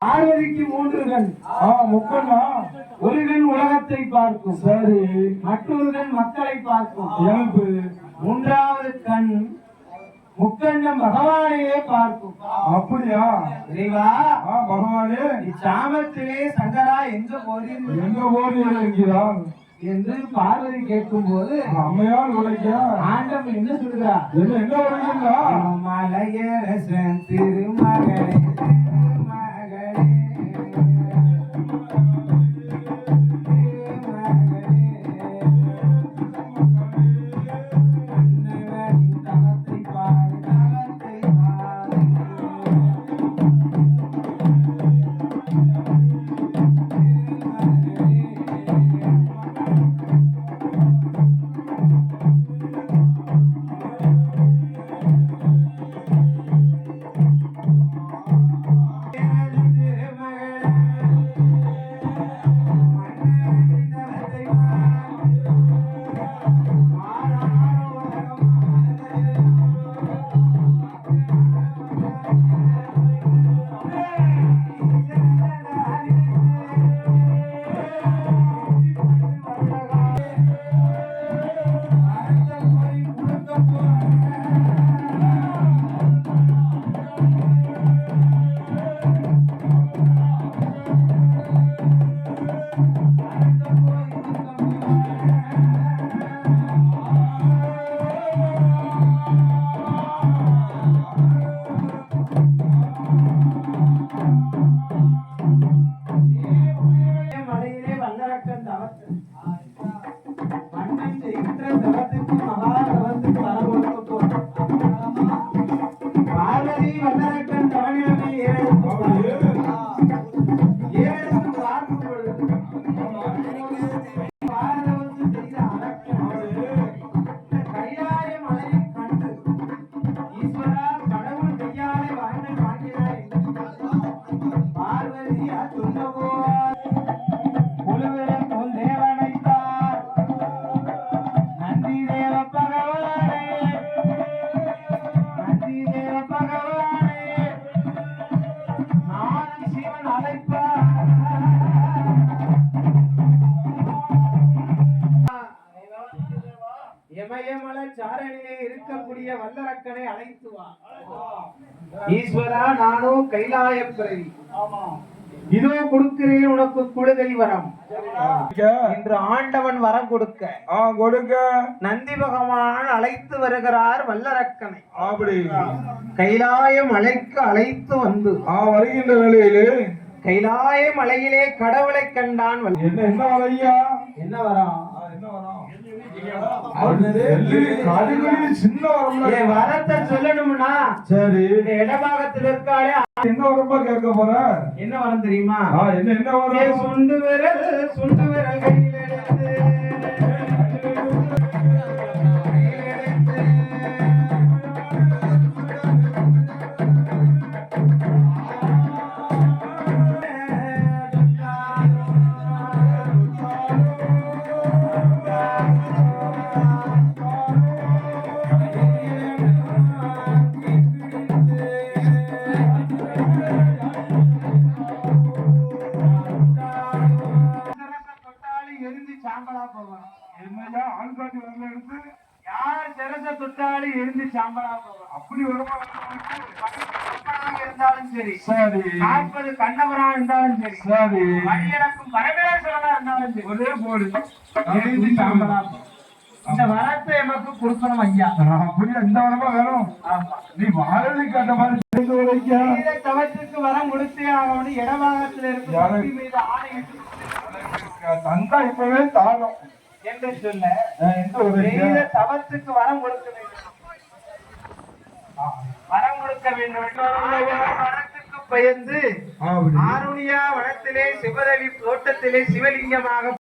பார்வதிக்கு 3 கண். முக்கண்ணா. ஒரு கண் உலகத்தை பார்க்கும், சரி. மற்றொரு கண் மக்களை பார்க்கும். எனக்கு 3வது கண் முக்கண்ணம் பகவானையே பார்க்கும். அப்படியா? இறைவா, பகவானே, இச்சாமத்திலே சங்கரா எங்க போகிறான் என்று பார்வதி கேட்கும் போது அம்மையால் உழைக்கிறார். ஆண்டவன் என்ன சொல்கிறார்? என்ன உழைக்கிறார்? மலையரசன் திருமகளே சாரணிலே இருக்கக்கூடிய வல்லரக்கனை அழைத்து வா. ஈஸ்வரா, நானோ கைலாய பிறவி. இதோ கொடுக்கிறேன் உனக்கு குழுதை வரம் என்று ஆண்டவன் வரம் கொடுக்க நந்தி பகவான் அழைத்து வருகிறார் வல்லரக்கனை. அப்படி கைலாய மலைக்கு அழைத்து வந்து வருகின்ற வேளையிலே கைலாய மலையிலே கடவுளை கண்டான். என்ன வரையா? என்ன வரம்? சின்ன வரத்தை சொல்லணும்னா சரி, இடபாகத்தில் இருக்காளே என்ன வரப்பா கேட்க போற? என்ன வரம் தெரியுமா? என்ன வரம்? சுண்டு விரல் கையில் எடுத்து சாம்பலா போவான். என்னையா ஆண்காட்டி வரல எடுத்து யார் சிரச தொட்டாலும் இருந்து சாம்பலா போவான். அப்படி வருமா? இருந்தாலும் சரி, சரி, காப்பது கண்ணவரா இருந்தாலும் சரி, சரி, வழியிறக்கும் பரமேஸ்வரனா இருந்தாலும் சரி, ஒரே போடு இருந்து சாம்பலா போவான். இந்த வரத்தை எமக்கு கொடுக்கணும் ஐயா. அப்படியா? இந்த வரமா வேணும்? நீ வாழை காட்ட மாதிரி தவத்துக்கு வரம் கொடுத்தே ஆகணும். இடபாகத்தில் இருக்கும் மீது ஆணையிட்டு தந்தா இப்பவே தாழும் என்று சொல்ல தவத்துக்கு வரம் கொடுக்க வேண்டும். வரம் கொடுக்க வேண்டும். வரத்துக்கு பயந்து ஆருணியா வனத்திலே சிவரவி தோட்டத்திலே சிவலிங்கமாக